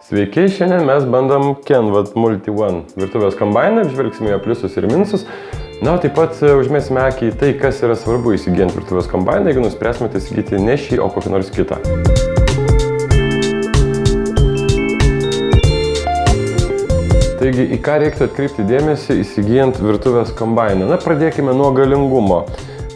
Sveiki, šiandien mes bandom Kenwood Multi-One virtuvės kombainą, apžvelgsime jo pliusus ir minusus. Na, taip pat užmėsime akį į tai, kas yra svarbu įsigijant virtuvės kombainą, jeigu nuspręsime įsigyti ne šį, o kokį nors kitą. Taigi, į ką reiktų atkreipti dėmesį įsigijant virtuvės kombainą? Na, pradėkime nuo galingumo.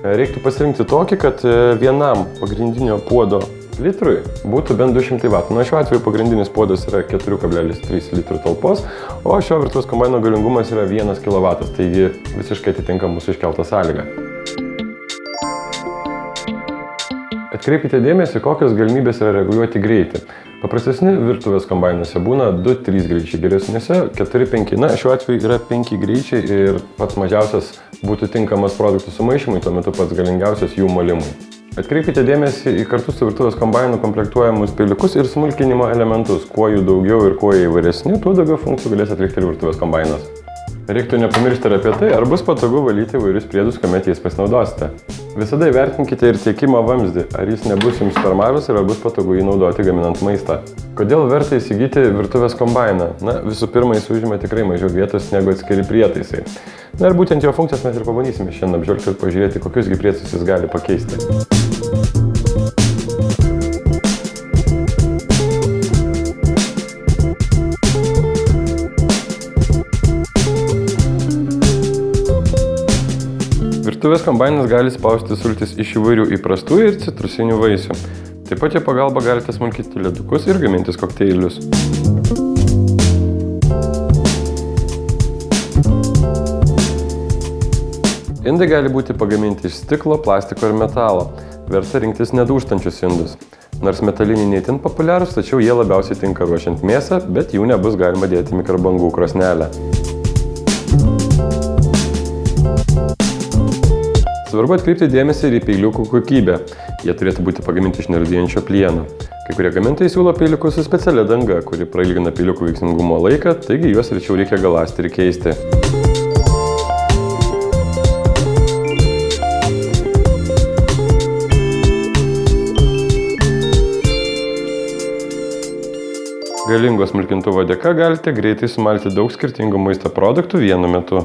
Reiktų pasirinkti tokį, kad vienam pagrindinio puodo litrui būtų bent 200 W. Na, šiuo atveju pagrindinis puodas yra 4,3 litrų talpos, o šio virtuvės kombaino galingumas yra 1 kW, taigi visiškai atitinka mūsų iškeltą sąlygą. Atkreipkite dėmesį, kokios galimybės yra reguliuoti greitį. Paprastesni virtuvės kombainuose būna 2-3 greičiai, geresnėse 4-5. Na, šiuo atveju yra 5 greičiai ir pats mažiausias būtų tinkamas produktų sumaišymui, tuo metu pats galingiausias jų malimui. Atkreipkite dėmesį į kartu su virtuvės kombainu komplektuojamus peiliukus ir smulkinimo elementus. Kuo jų daugiau ir kuo jie įvairesni, tuo daugiau funkcijų galės atlikti ir virtuvės kombainas. Reiktų nepamiršti ir apie tai, ar bus patogu valyti įvairius priedus, kuomet jais pasinaudosite. Visada įvertinkite ir tiekimo vamzdį, ar jis nebus jums per mažas ir ar bus patogu jį naudoti gaminant maistą. Kodėl verta įsigyti virtuvės kombainą? Na, visų pirma, jis užima tikrai mažiau vietos negu atskiri prietaisai. Na ir būtent jo funkcijas mes ir pabandysime šiandien apžvelgti ir pažiūrėti, kokius prietaisus jis gali pakeisti. Virtuvės kombainas gali spausti sultis iš įvairių įprastų ir citrusinių vaisių. Taip pat jo pagalba galite smulkinti ledukus ir gamintis kokteilius. Indai gali būti pagaminti iš stiklo, plastiko ir metalo. Verta rinktis nedūžtančius indus. Nors metaliniai ne itin populiarūs, tačiau jie labiausiai tinka ruošiant mėsą, bet jų nebus galima dėti į mikrobangų krosnelę. Svarbu atkreipti dėmesį ir į peiliukų kokybę. Jie turėtų būti pagaminti iš nerūdijančio plieno. Kai kurie gamintojai siūlo peiliukus su specialia danga, kuri prailgina peiliukų veiksmingumo laiką, taigi juos rečiau reikia galąsti ir keisti. Galingo smulkintuvo dėka galite greitai sumalti daug skirtingų maisto produktų vienu metu.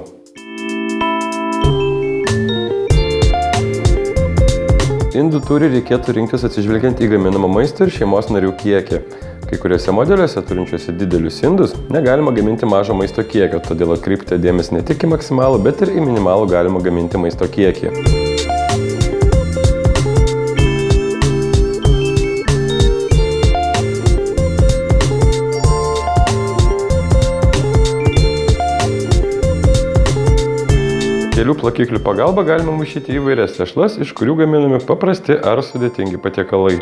Indų tūrį reikėtų rinktis atsižvelgiant į gaminamą maistą ir šeimos narių kiekį. Kai kuriuose modeliuose turinčiuose didelius indus negalima gaminti mažo maisto kiekio, todėl atkreipkite dėmesį ne tik į maksimalų, bet ir į minimalų galima gaminti maisto kiekį. Kelių plakiklių pagalba galima maišyti įvairias tešlas, iš kurių gaminami paprasti ar sudėtingi patiekalai.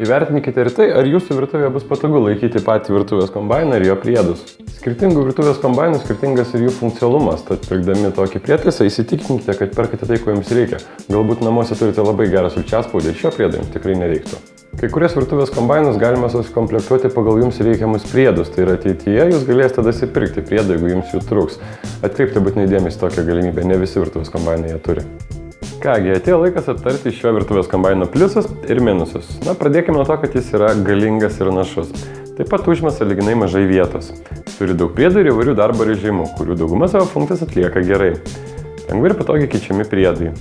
Įvertinkite ir tai, ar jūsų virtuvėje bus patogu laikyti patį virtuvės kombainą ir jo priedus. Skirtingų virtuvės kombainų skirtingas ir jų funkcionalumas, tad pirkdami tokį prietaisą įsitikinkite, kad perkate tai, ko jums reikia. Galbūt namuose turite labai gerą sulčiaspaudį ir šio priedo jums tikrai nereiktų. Kai kurias virtuvės kombainus galima susikomplektuoti pagal jums reikiamus priedus, tai ir ateityje jūs galėsite dasipirkti priedą, jeigu jums jų trūks. Atkreipkite būtinai dėmesį tokią galimybę, ne visi virtuvės kombainai ją turi. Kągi, atėjo laikas aptarti šio virtuvės kombaino pliusus ir minusus. Na, pradėkime nuo to, kad jis yra galingas ir našus. Taip pat užima sąlyginai mažai vietos. Turi daug priedų ir įvairių darbo režimų, kurių dauguma savo funkcijas atlieka gerai. Lengvai ir patogiai keičiami priedai.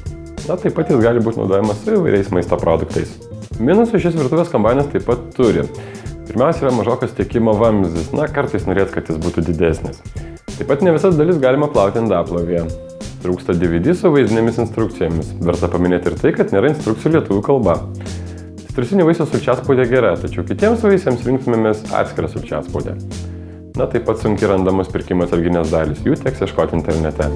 Na, taip pat jis gali būti naudojamas su įvairiais maisto produktais. Minusų šis virtuvės kombainas taip pat turi. Pirmiausia yra mažokas tiekimo vamzdis, na, kartais norėt, kad jis būtų didesnis. Taip pat ne visas dalis galima plauti indaplovėje. Trūksta DVD su vaizdinėmis instrukcijomis. Verta paminėti ir tai, kad nėra instrukcijų lietuvių kalba. Citrusinių vaisių sulčiaspaudė gera, tačiau kitiems vaisiams rinktumėmės atskirą sulčiaspaudę. Na, taip pat sunkiai randamos pirkimo atsarginės dalys, jų teks ieškoti internete.